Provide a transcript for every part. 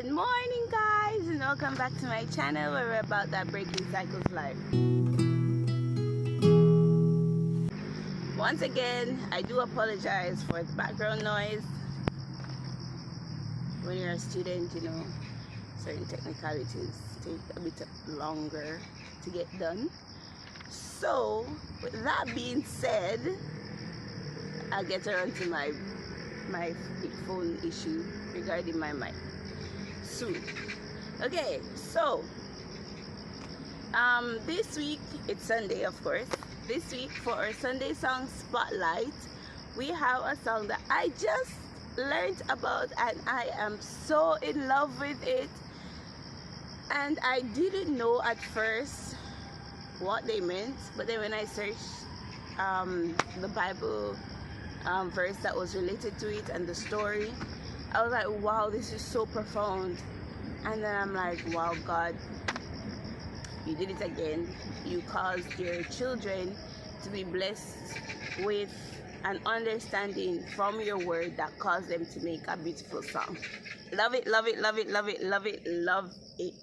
Good morning, guys, and welcome back to my channel where we're about that breaking cycles life. Once again, I do apologize for the background noise. When you're a student, certain technicalities take a bit longer to get done. So, with that being said, I'll get around to my phone issue regarding my mic soon. Okay, so this week, it's Sunday, of course. This week for our Sunday song spotlight, we have a song that I just learned about and I am so in love with it, and I didn't know at first what they meant, but then when I searched the Bible verse that was related to it and the story, I was like, wow, this is so profound. And then I'm like, wow, God, you did it again. You caused your children to be blessed with an understanding from your word that caused them to make a beautiful song. Love it, love it, love it, love it, love it, love it.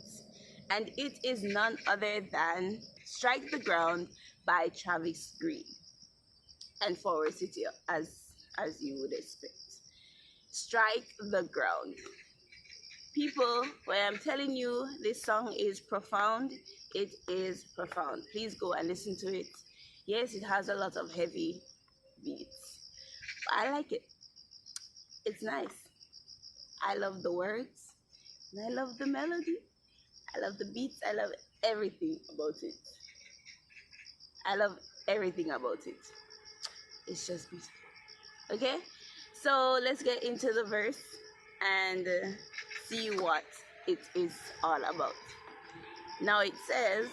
And it is none other than Strike the Ground by Travis Greene and Forward City, as you would expect. Strike the ground. People, when I'm telling you this song is profound, it is profound. Please go and listen to it. Yes, it has a lot of heavy beats, but I like it. It's nice. I love the words, and I love the melody. I love the beats. I love everything about it. I love everything about it. It's just beautiful. Okay, so let's get into the verse and see what it is all about. Now it says,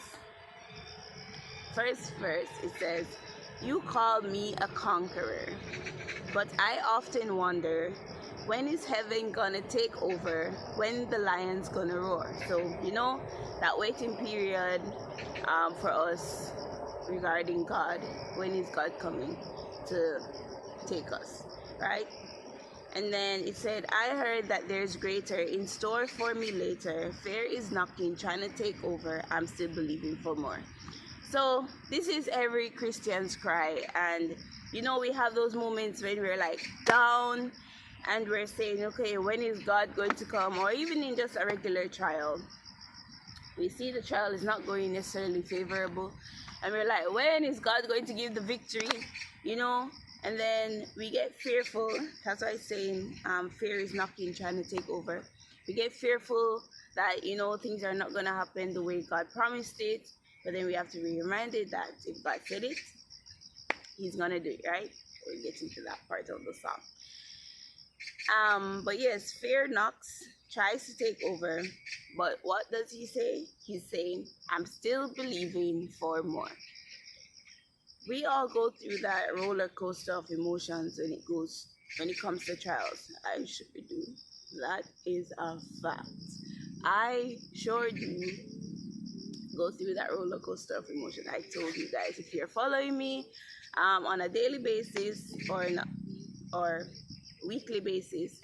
first verse, it says, "You call me a conqueror, but I often wonder, when is heaven gonna take over? When the lion's gonna roar?" So, that waiting period for us regarding God. When is God coming to take us, right? And then it said, "I heard that there's greater in store for me later. Fear is knocking, trying to take over. I'm still believing for more." So this is every Christian's cry. And we have those moments when we're like down and we're saying, okay, when is God going to come? Or even in just a regular trial, we see the trial is not going necessarily favorable, and we're like, when is God going to give the victory? And then we get fearful. That's why I'm saying fear is knocking, trying to take over. We get fearful that things are not going to happen the way God promised it, but then we have to be reminded that if God said it, he's going to do it, right? We'll get into that part of the song. But yes, fear knocks, tries to take over, but what does he say? He's saying, I'm still believing for more. We all go through that roller coaster of emotions when it comes to trials. I sure do. That is a fact. I sure do go through that roller coaster of emotion. I told you guys, if you're following me on a daily basis or weekly basis,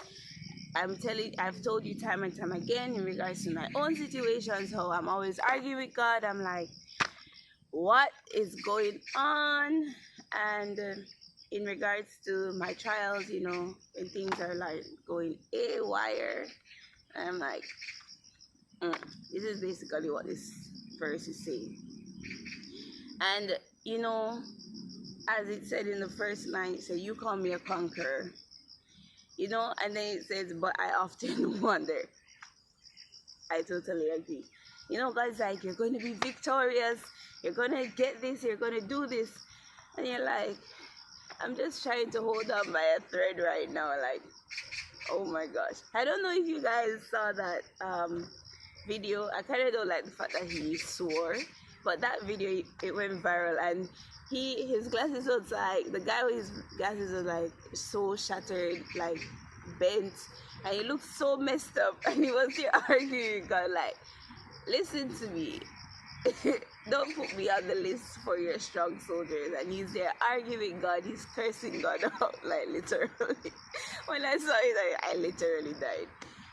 I've told you time and time again in regards to my own situations, how I'm always arguing with God. I'm like, what is going on? And in regards to my trials, when things are like going haywire, I'm like, this is basically what this verse is saying. And as it said in the first line, it said, "You call me a conqueror." And then it says, "But I often wonder." I totally agree. God's like, you're going to be victorious. You're going to get this. You're going to do this. And you're like, I'm just trying to hold on by a thread right now. Like, oh my gosh. I don't know if you guys saw that video. I kind of don't like the fact that he swore. But that video, it went viral. And his glasses was like, the guy with his glasses was like so shattered, like bent. And he looked so messed up. And he was here arguing with God, like, listen to me. Don't put me on the list for your strong soldiers. And he's there arguing God. He's cursing God out, like literally. When I saw it, I literally died.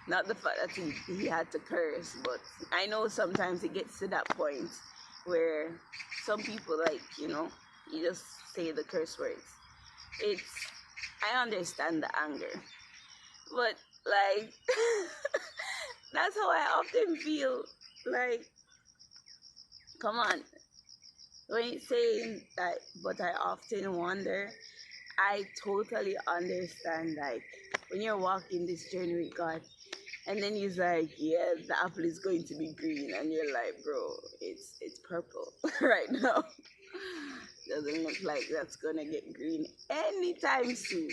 Not the fact that he had to curse, but I know sometimes it gets to that point where some people, like, you just say the curse words. It's, I understand the anger, but like, that's how I often feel. Like, come on, when it's saying that, but I often wonder, I totally understand. Like, when you're walking this journey with God, and then he's like, yeah, the apple is going to be green, and you're like, bro, it's purple right now. Doesn't look like that's gonna get green anytime soon.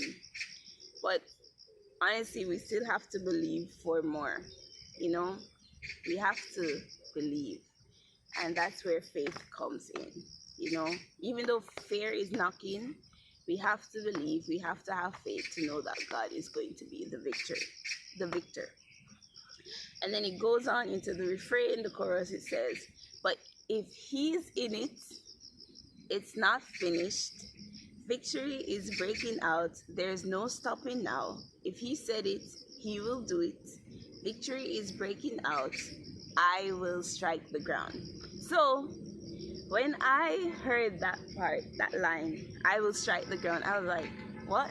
But honestly, we still have to believe for more. You know, we have to believe, and that's where faith comes in. Even though fear is knocking, we have to believe, we have to have faith to know that God is going to be the victor. And then it goes on into the refrain, the chorus. It says, but if he's in it, it's not finished. Victory is breaking out. There's no stopping now. If he said it, he will do it. Victory is breaking out. I will strike the ground. So when I heard that part, that line, I will strike the ground, I was like, what?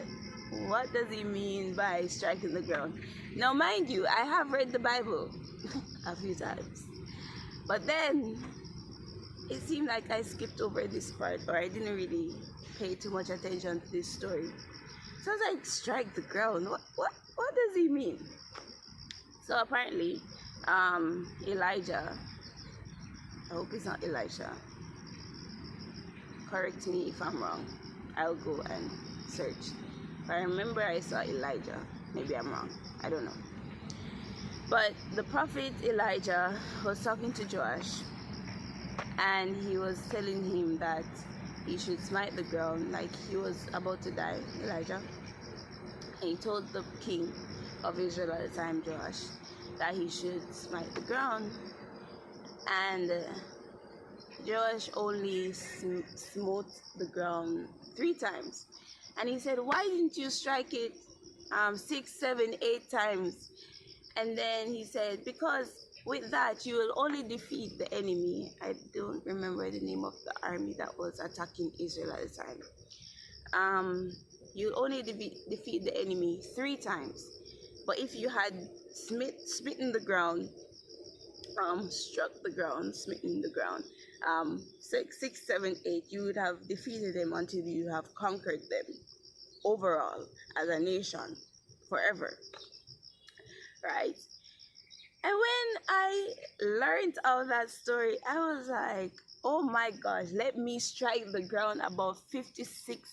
What does he mean by striking the ground? Now, mind you, I have read the Bible a few times, but then it seemed like I skipped over this part, or I didn't really pay too much attention to this story. So I was like, strike the ground. What does he mean? So apparently, Elijah, I hope it's not Elisha. Correct me if I'm wrong. I'll go and search. But I remember I saw Elijah. Maybe I'm wrong. I don't know. But the prophet Elijah was talking to Joash, and he was telling him that he should smite the ground, like he was about to die, Elijah. And he told the king of Israel at the time, Joash, that he should smite the ground. And Joash only smote the ground 3 times. And he said, why didn't you strike it 6, 7, 8 times? And then he said, because with that you will only defeat the enemy. I don't remember the name of the army that was attacking Israel at the time. You'll only defeat the enemy 3 times. But if you had smitten the ground, struck the ground, smitten the ground, 6, 7, 8, you would have defeated them until you have conquered them overall as a nation forever, right? And when I learned all that story, I was like, oh my gosh, let me strike the ground about 56,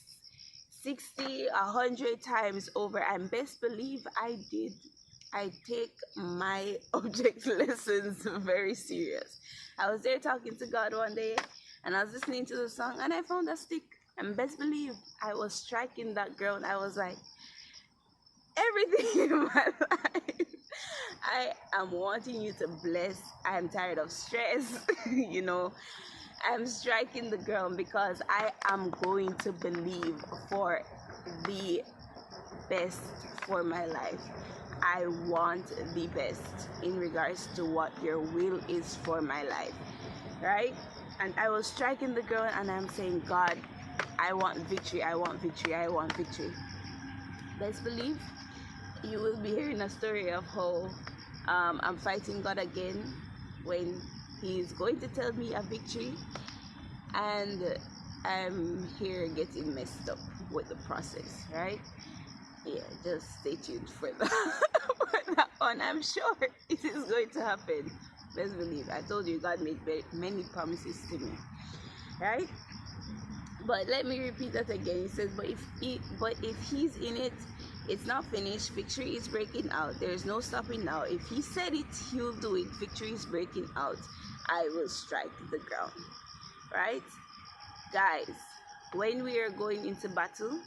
60, 100 times over. And best believe I did. I take my object lessons very serious. I was there talking to God one day, and I was listening to the song, and I found a stick. And best believe I was striking that ground. I was like, everything in my life, I am wanting you to bless. I am tired of stress. I'm striking the ground because I am going to believe for the best for my life. I want the best in regards to what your will is for my life, right? And I was striking the ground, and I'm saying, God, I want victory, I want victory, I want victory. Best believe you will be hearing a story of how I'm fighting God again when he's going to tell me a victory, and I'm here getting messed up with the process, right? Yeah, just stay tuned for that, for that one. I'm sure it is going to happen. Best believe. I told you God made many promises to me, right? But let me repeat that again. He says, but if he's in it, it's not finished. Victory is breaking out. There's no stopping now. If he said it, he'll do it. Victory is breaking out. I will strike the ground, right? Guys, when we are going into battle,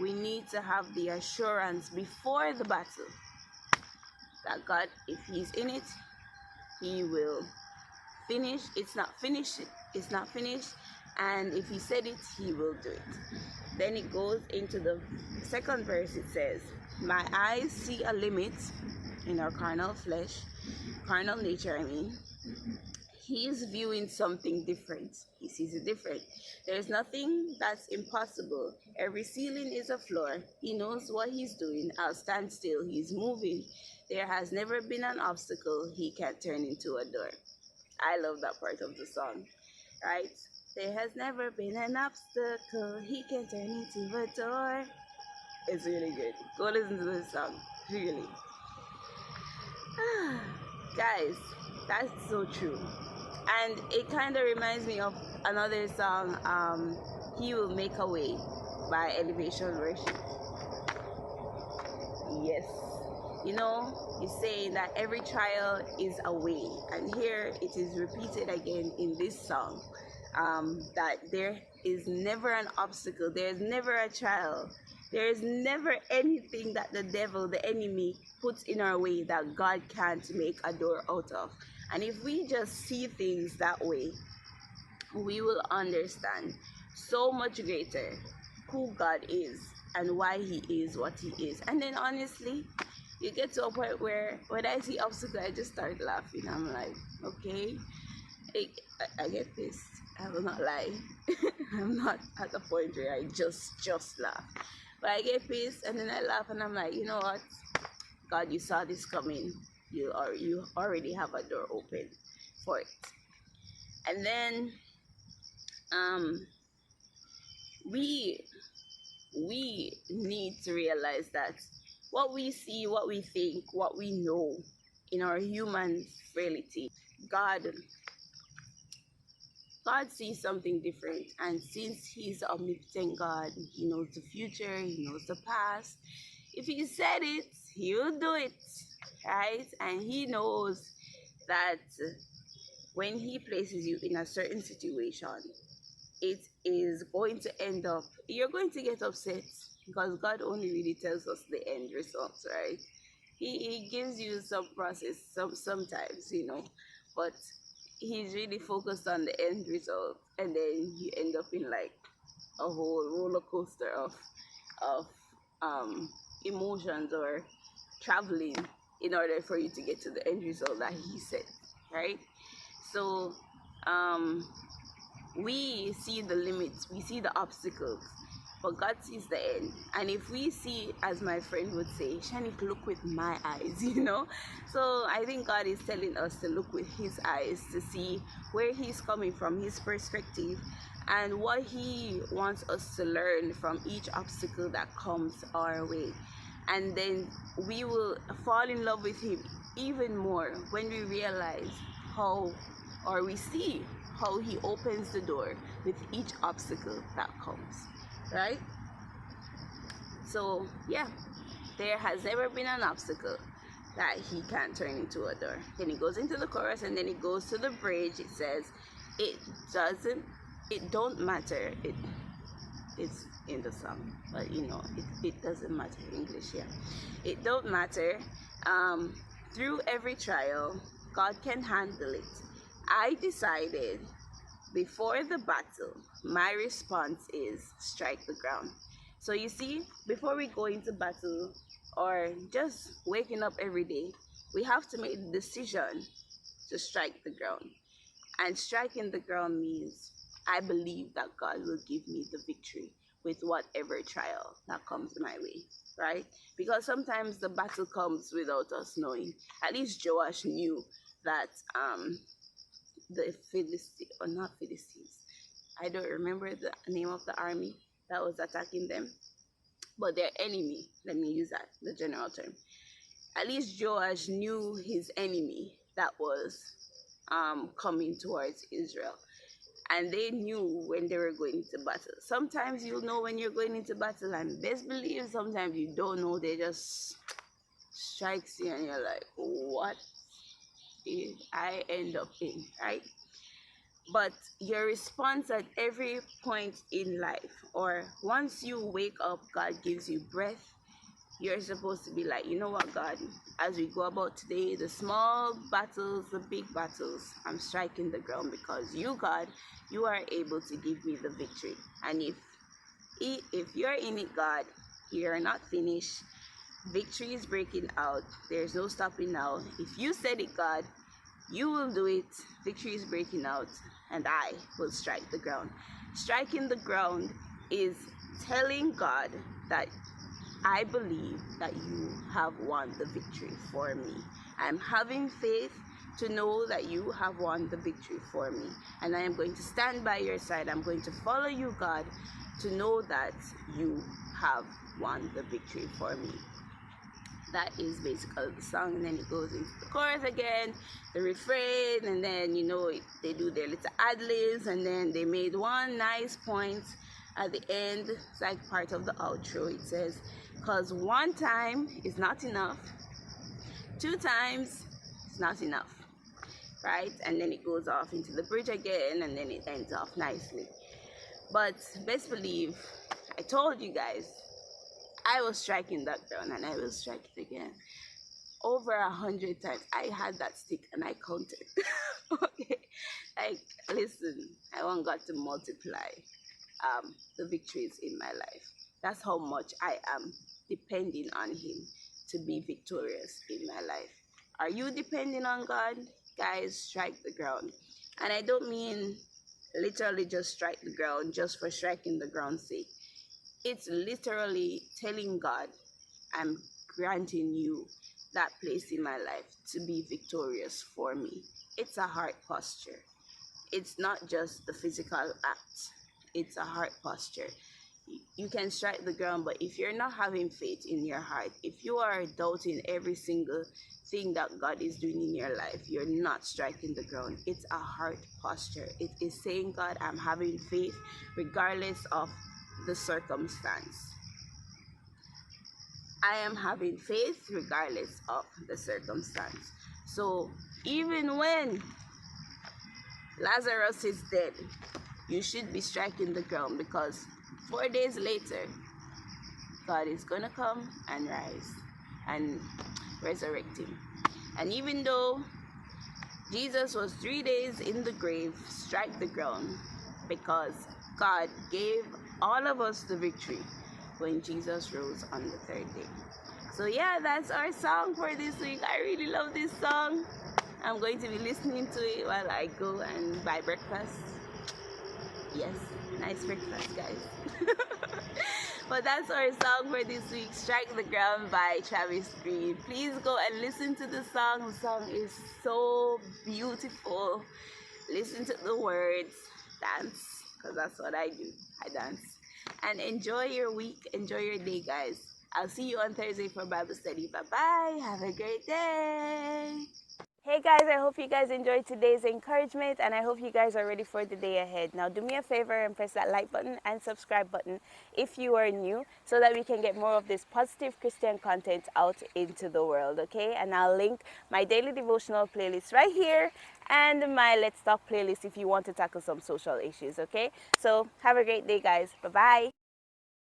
we need to have the assurance before the battle that God, if he's in it, he will finish. It's not finished. It's not finished. And if he said it, he will do it. Then it goes into the second verse. It says, my eyes see a limit. in our carnal flesh, carnal nature, I mean, he's viewing something different. He sees it different. There's nothing that's impossible. Every ceiling is a floor. He knows what he's doing. I'll stand still. He's moving. There has never been an obstacle he can't turn into a door. I love that part of the song, right? There has never been an obstacle he can turn into a door. It's really good. Go listen to this song. Really. Guys, that's so true. And it kind of reminds me of another song, He Will Make a Way by Elevation Worship. Yes. You know, he's saying that every trial is a way. And here it is repeated again in this song, that there is never an obstacle, there's never a trial, there is never anything that the devil, the enemy, puts in our way that God can't make a door out of. And if we just see things that way, we will understand so much greater who God is and why he is what he is. And then honestly, you get to a point where when I see obstacle, I just start laughing. I'm like, okay, I get pissed. I will not lie. I'm not at the point where I just laugh. But I get pissed and then I laugh and I'm like, you know what? God, you saw this coming. You already have a door open for it. And then we need to realize that what we see, what we think, what we know in our human frailty, God sees something different. And since he's omnipotent God, he knows the future, he knows the past. If he said it, he will do it, right? And he knows that when he places you in a certain situation, it is going to end up, you're going to get upset, because God only really tells us the end results, right? He gives you some process sometimes, you know, but he's really focused on the end result, and then you end up in like a whole roller coaster of emotions, or traveling in order for you to get to the end result that he said, right? So we see the limits, we see the obstacles, but God sees the end. And if we see, as my friend would say, Shanik, look with my eyes, you know. So I think God is telling us to look with his eyes to see where he's coming from, his perspective, and what he wants us to learn from each obstacle that comes our way. And then we will fall in love with him even more when we realize how, or we see how he opens the door with each obstacle that comes, right? So yeah, there has never been an obstacle that he can't turn into a door. Then he goes into the chorus, and then he goes to the bridge. It says, it don't matter. It's in the song, but you know, it doesn't matter. English, yeah. It don't matter. Through every trial, God can handle it. I decided before the battle, my response is strike the ground. So you see, before we go into battle, or just waking up every day, we have to make the decision to strike the ground. And striking the ground means I believe that God will give me the victory with whatever trial that comes my way, right? Because sometimes the battle comes without us knowing. At least Joash knew that the Philistines, or not Philistines, I don't remember the name of the army that was attacking them, but their enemy, let me use that, the general term. At least Joash knew his enemy that was coming towards Israel. And they knew when they were going into battle. Sometimes you'll know when you're going into battle, and best believe sometimes you don't know. They just strikes you and you're like, what did I end up in, right? But your response at every point in life, or once you wake up, God gives you breath, you're supposed to be like, you know what, God, as we go about today, the small battles, the big battles, I'm striking the ground, because you, God, you are able to give me the victory. And if you're in it, God, you're not finished. Victory is breaking out. There's no stopping now. If you said it, God, you will do it. Victory is breaking out, and I will strike the ground. Striking the ground is telling God that I believe that you have won the victory for me. I'm having faith to know that you have won the victory for me. And I am going to stand by your side. I'm going to follow you, God, to know that you have won the victory for me. That is basically the song, and then it goes into the chorus again, the refrain, and then they do their little ad-libs, and then they made one nice point at the end. It's like part of the outro. It says, because one time is not enough, two times is not enough, right? And then it goes off into the bridge again, and then it ends off nicely. But best believe, I told you guys, I was striking that ground, and I will strike it again. Over 100 times. I had that stick and I counted. Okay. Like, listen, I want God to multiply the victories in my life. That's how much I am depending on Him to be victorious in my life. Are you depending on God? Guys, strike the ground. And I don't mean literally just strike the ground just for striking the ground's sake. It's literally telling God, I'm granting you that place in my life to be victorious for me. It's a heart posture. It's not just the physical act. It's a heart posture. You can strike the ground, but if you're not having faith in your heart, if you are doubting every single thing that God is doing in your life, you're not striking the ground. It's a heart posture. It is saying, God, I'm having faith regardless of the circumstance. I am having faith regardless of the circumstance. So even when Lazarus is dead, you should be striking the ground, because 4 days later, God is going to come and rise and resurrect him. And even though Jesus was 3 days in the grave, strike the ground, because God gave all of us the victory when Jesus rose on the third day. So yeah, that's our song for this week. I really love this song. I'm going to be listening to it while I go and buy breakfast. Yes, nice breakfast, guys. But that's our song for this week, Strike the Ground by Travis Greene. Please go and listen to the song. The song is so beautiful. Listen to the words, dance, because that's what I do. I dance. And enjoy your week, enjoy your day, guys. I'll see you on Thursday for Bible study. Bye-bye. Have a great day. Hey guys, I hope you guys enjoyed today's encouragement, and I hope you guys are ready for the day ahead. Now do me a favor and press that like button and subscribe button if you are new, so that we can get more of this positive Christian content out into the world, okay? And I'll link my daily devotional playlist right here and my Let's Talk playlist if you want to tackle some social issues, okay? So have a great day, guys. Bye-bye.